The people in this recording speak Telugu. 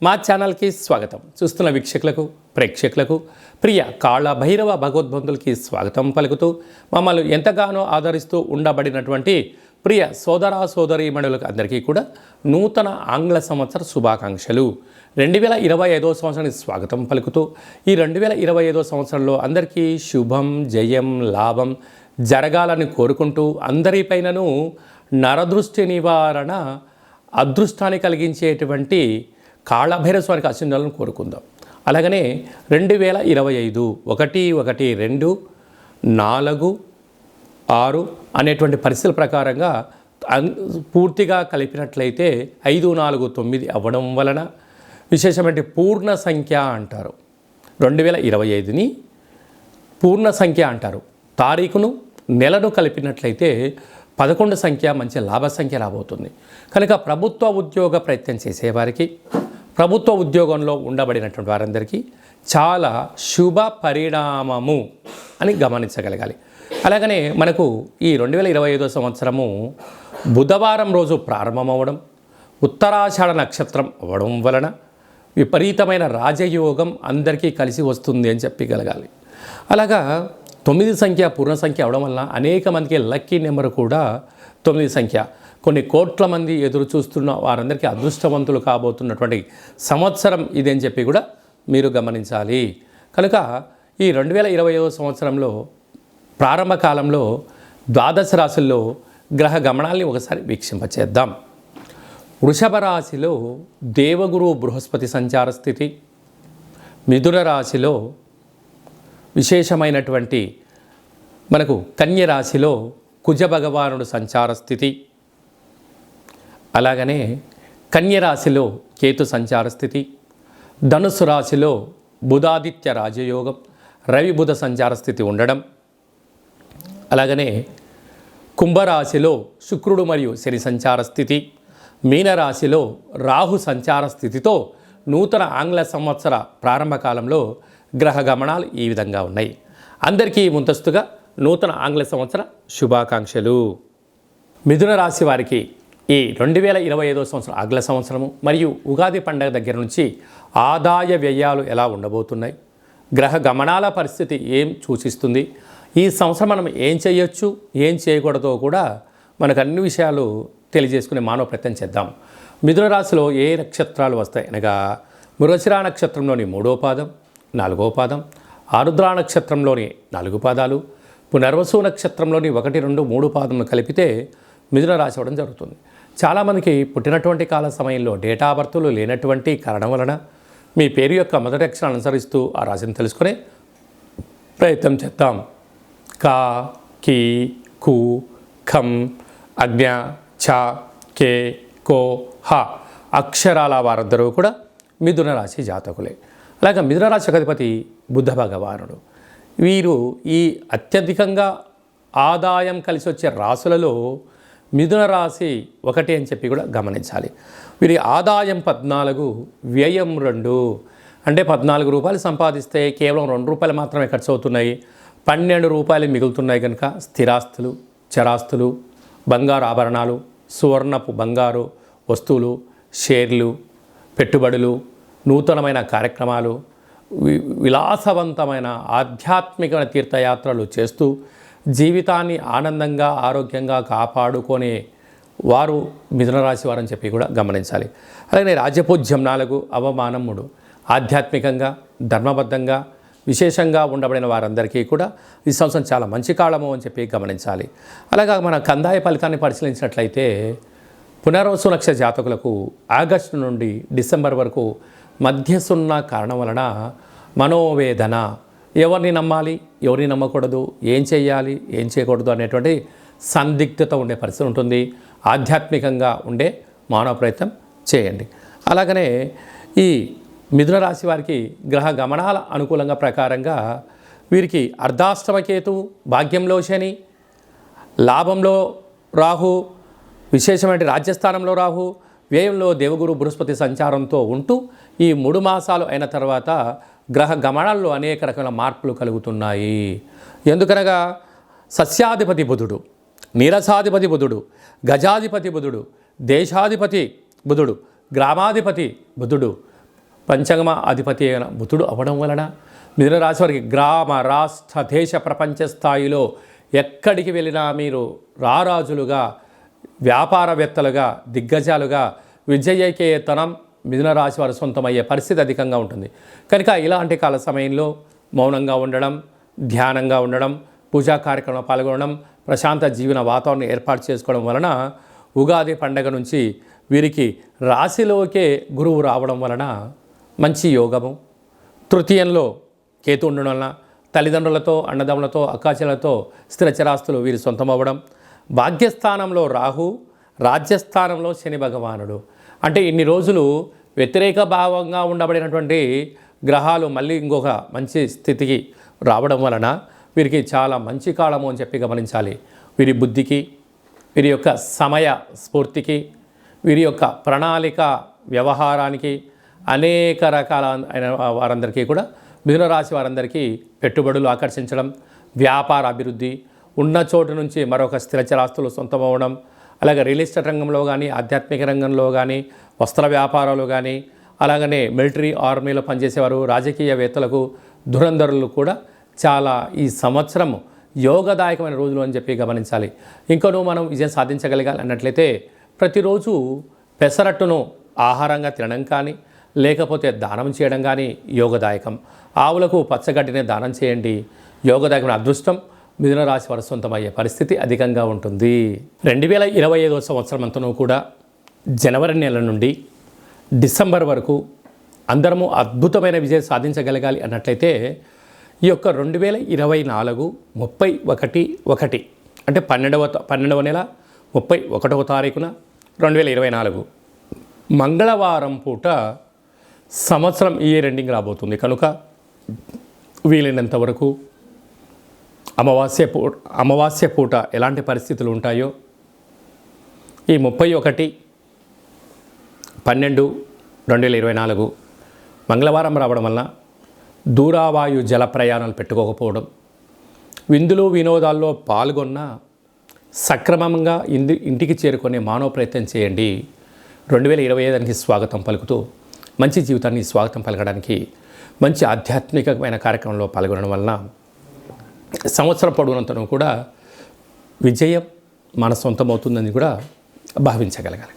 మా ఛానల్కి స్వాగతం. చూస్తున్న వీక్షకులకు ప్రేక్షకులకు ప్రియ కాళ భైరవ భగవద్బంధులకి స్వాగతం పలుకుతూ మమ్మల్ని ఎంతగానో ఆదరిస్తూ ఉండబడినటువంటి ప్రియ సోదర సోదరీమణులకు అందరికీ కూడా నూతన ఆంగ్ల సంవత్సర శుభాకాంక్షలు. 2025వ సంవత్సరానికి స్వాగతం పలుకుతూ ఈ 2025వ సంవత్సరంలో అందరికీ శుభం జయం లాభం జరగాలని కోరుకుంటూ అందరిపైనను నరదృష్టి నివారణ అదృష్టాన్ని కలిగించేటువంటి కాళభైరవ స్వామికి ఆశీర్వాదాలను కోరుకుందాం. అలాగనే 2025 1-2-4-6 అనేటువంటి పరిస్థితుల ప్రకారంగా పూర్తిగా కలిపినట్లయితే 5-4-9 అవ్వడం వలన విశేషమైన పూర్ణ సంఖ్య అంటారు. 2025ని పూర్ణ సంఖ్య అంటారు. తారీఖును నెలను కలిపినట్లయితే 11 సంఖ్య మంచి లాభ సంఖ్య రాబోతుంది. కనుక ప్రభుత్వ ఉద్యోగ ప్రయత్నం చేసేవారికి, ప్రభుత్వ ఉద్యోగంలో ఉండబడినటువంటి వారందరికీ చాలా శుభ పరిణామము అని గమనించగలగాలి. అలాగనే మనకు ఈ 2025వ సంవత్సరము బుధవారం రోజు ప్రారంభమవడం, ఉత్తరాషాఢ నక్షత్రం అవ్వడం వలన విపరీతమైన రాజయోగం అందరికీ కలిసి వస్తుంది అని చెప్పగలగాలి. అలాగా 9 సంఖ్య పూర్ణ సంఖ్య అవడం వలన అనేక మందికి లక్కీ నెంబర్ కూడా 9 సంఖ్య. కొన్ని కోట్ల మంది ఎదురు చూస్తున్న వారందరికీ అదృష్టవంతులు కాబోతున్నటువంటి సంవత్సరం ఇది అని చెప్పి కూడా మీరు గమనించాలి. కనుక ఈ 2025వ సంవత్సరంలో ప్రారంభ కాలంలో ద్వాదశ రాశుల్లో గ్రహ గమనాల్ని ఒకసారి వీక్షింపచేద్దాం. వృషభ రాశిలో దేవగురు బృహస్పతి సంచార స్థితి, మిథున రాశిలో విశేషమైనటువంటి మనకు కన్య రాశిలో కుజ భగవానుడు సంచార స్థితి, అలాగనే కన్య రాశిలో కేతు సంచార స్థితి, ధనుసు రాశిలో బుధాదిత్య రాజయోగం రవి బుధ సంచార స్థితి ఉండడం, అలాగనే కుంభరాశిలో శుక్రుడు మరియు శని సంచార స్థితి, మీనరాశిలో రాహు సంచార స్థితితో నూతన ఆంగ్ల సంవత్సర ప్రారంభ కాలంలో గ్రహ గమనాలు ఈ విధంగా ఉన్నాయి. అందరికీ ముందస్తుగా నూతన ఆంగ్ల సంవత్సర శుభాకాంక్షలు. మిథున రాశి వారికి ఈ 2025వ సంవత్సరం ఆంగ్ల సంవత్సరము మరియు ఉగాది పండుగ దగ్గర నుంచి ఆదాయ వ్యయాలు ఎలా ఉండబోతున్నాయి, గ్రహ గమనాల పరిస్థితి ఏం సూచిస్తుంది, ఈ సంవత్సరం మనం ఏం చేయొచ్చు ఏం చేయకూడదో కూడా మనకు అన్ని విషయాలు తెలియజేసుకునే మానవ ప్రయత్నం చేద్దాం. మిథున రాశిలో ఏ నక్షత్రాలు వస్తాయి అనగా మృగశిర నక్షత్రంలోని 3వ పాదం 4వ పాదం, ఆరుద్ర నక్షత్రంలోని 4 పాదాలు, పునర్వసు నక్షత్రంలోని 1, 2, 3 పాదములు కలిపితే మిథున రాశి అవ్వడం జరుగుతుంది. చాలామందికి పుట్టినటువంటి కాల సమయంలో డేటా బర్తులు లేనటువంటి కారణం వలన మీ పేరు యొక్క మొదటి అక్షరాన్ని అనుసరిస్తూ ఆ రాశిని తెలుసుకునే ప్రయత్నం చేద్దాం. కా, కీ, కు, ఖం, అజ్ఞ, ఛ, కే, కో, హ అక్షరాల వారందరూ కూడా మిథున రాశి జాతకులే. అలాగే మిథున రాశి అధిపతి బుధ భగవానుడు. వీరు ఈ అత్యధికంగా ఆదాయం కలిసి వచ్చే రాశులలో మిథున రాశి 1 అని చెప్పి కూడా గమనించాలి. వీరి ఆదాయం 14, వ్యయం 2. అంటే 14 రూపాయలు సంపాదిస్తే కేవలం 2 రూపాయలు మాత్రమే ఖర్చు అవుతున్నాయి, 12 రూపాయలు మిగులుతున్నాయి. కనుక స్థిరాస్తులు, చరాస్తులు, బంగారు ఆభరణాలు, సువర్ణపు బంగారు వస్తువులు, షేర్లు, పెట్టుబడులు, నూతనమైన కార్యక్రమాలు, విలాసవంతమైన ఆధ్యాత్మిక తీర్థయాత్రలు చేస్తూ జీవితాన్ని ఆనందంగా ఆరోగ్యంగా కాపాడుకునే వారు మిథున రాశి వారని చెప్పి కూడా గమనించాలి. అలాగే రాజ్యపూజ్యం 4, అవమానం 3. ఆధ్యాత్మికంగా ధర్మబద్ధంగా విశేషంగా ఉండబడిన వారందరికీ కూడా ఈ సంవత్సరం చాలా మంచి కాలము అని చెప్పి గమనించాలి. అలాగా మన కందాయ ఫలితాన్ని పరిశీలించినట్లయితే పునర్వసు నక్షత్ర జాతకులకు ఆగస్టు నుండి డిసెంబర్ వరకు మధ్యసున్న కారణం వలన మనోవేదన, ఎవరిని నమ్మాలి ఎవరిని నమ్మకూడదు, ఏం చేయాలి ఏం చేయకూడదు అనేటువంటి సందిగ్ధత ఉండే పరిస్థితి ఉంటుంది. ఆధ్యాత్మికంగా ఉండే మానవ ప్రయత్నం చేయండి. అలాగనే ఈ మిథున రాశి వారికి గ్రహ గమనాల అనుకూలంగా ప్రకారంగా వీరికి అర్ధాష్టమకేతు, భాగ్యంలో శని, లాభంలో రాహు, విశేషమైన రాజ్యస్థానంలో రాహు, వ్యయంలో దేవగురు బృహస్పతి సంచారంతో ఉంటూ ఈ 3 మాసాలు అయిన తర్వాత గ్రహ గమనాల్లో అనేక రకాల మార్పులు కలుగుతున్నాయి. ఎందుకనగా సస్యాధిపతి బుధుడు, నీరసాధిపతి బుధుడు, గజాధిపతి బుధుడు, దేశాధిపతి బుధుడు, గ్రామాధిపతి బుధుడు, పంచమ అధిపతి అయిన బుధుడు అవ్వడం వలన మిథున రాశి వారికి గ్రామ రాష్ట్ర దేశ ప్రపంచ స్థాయిలో ఎక్కడికి వెళ్ళినా మీరు రారాజులుగా, వ్యాపారవేత్తలుగా, దిగ్గజాలుగా విజయకేతనం మిథున రాశి వారు సొంతమయ్యే పరిస్థితి అధికంగా ఉంటుంది. కనుక ఇలాంటి కాల సమయంలో మౌనంగా ఉండడం, ధ్యానంగా ఉండడం, పూజా కార్యక్రమంలో పాల్గొనడం, ప్రశాంత జీవన వాతావరణం ఏర్పాటు చేసుకోవడం వలన ఉగాది పండగ నుంచి వీరికి రాశిలోకే గురువు రావడం వలన మంచి యోగము. తృతీయంలో కేతు ఉండడం వలన తల్లిదండ్రులతో, అన్నదమ్ములతో, అక్కాచెలతో స్థిరచరాస్తులు వీరి సొంతమవ్వడం. భాగ్యస్థానంలో రాహు, రాజ్యస్థానంలో శని భగవానుడు. అంటే ఇన్ని రోజులు వ్యతిరేక భావంగా ఉండబడినటువంటి గ్రహాలు మళ్ళీ ఇంకొక మంచి స్థితికి రావడం వలన వీరికి చాలా మంచి కాలము అని చెప్పి గమనించాలి. వీరి బుద్ధికి, వీరి యొక్క సమయ స్ఫూర్తికి, వీరి యొక్క ప్రణాళిక వ్యవహారానికి, అనేక రకాల అయిన వారందరికీ కూడా మిథున రాశి వారందరికీ పెట్టుబడులు ఆకర్షించడం, వ్యాపార అభివృద్ధి, ఉన్న చోటు నుంచి మరొక స్థిరచరాస్తులు సొంతమవడం, అలాగే రియల్ ఎస్టేట్ రంగంలో కానీ, ఆధ్యాత్మిక రంగంలో కానీ, వస్త్ర వ్యాపారాలు కానీ, అలాగనే మిలిటరీ ఆర్మీలో పనిచేసేవారు, రాజకీయవేత్తలకు, ధురంధరులు కూడా చాలా ఈ సంవత్సరం యోగదాయకమైన రోజులు అని చెప్పి గమనించాలి. ఇంకనూ మనం విజయం సాధించగలగాలి అన్నట్లయితే ప్రతిరోజు పెసరట్టును ఆహారంగా తినడం కానీ, లేకపోతే దానం చేయడం కానీ యోగదాయకం. ఆవులకు పచ్చగడ్డిని దానం చేయండి. యోగదాయకమైన అదృష్టం మిథున రాశి వారి సొంతమయ్యే పరిస్థితి అధికంగా ఉంటుంది. 2025 సంవత్సరం అంతనూ కూడా జనవరి నెల నుండి డిసెంబర్ వరకు అందరము అద్భుతమైన విజయం సాధించగలగాలి అన్నట్లయితే ఈ యొక్క 2024 31/1 అంటే 12వ నెల 31వ తారీఖున 2024 మంగళవారం పూట సంవత్సరం ఇయర్ ఎండింగ్ రాబోతుంది. కనుక వీలైనంత వరకు అమావాస్య పూట ఎలాంటి పరిస్థితులు ఉంటాయో ఈ 31/12/2024 మంగళవారం రావడం వలన దూరావాయు జల ప్రయాణాలు పెట్టుకోకపోవడం, విందులు వినోదాల్లో పాల్గొన్న సక్రమంగా ఇంటికి చేరుకునే మానవ ప్రయత్నం చేయండి. 2025కి స్వాగతం పలుకుతూ మంచి జీవితాన్ని స్వాగతం పలకడానికి మంచి ఆధ్యాత్మికమైన కార్యక్రమంలో పాల్గొనడం వలన సంవత్సరం పొడవునంతను కూడా విజయం మన సొంతమవుతుందని కూడా భావించగలగాలి.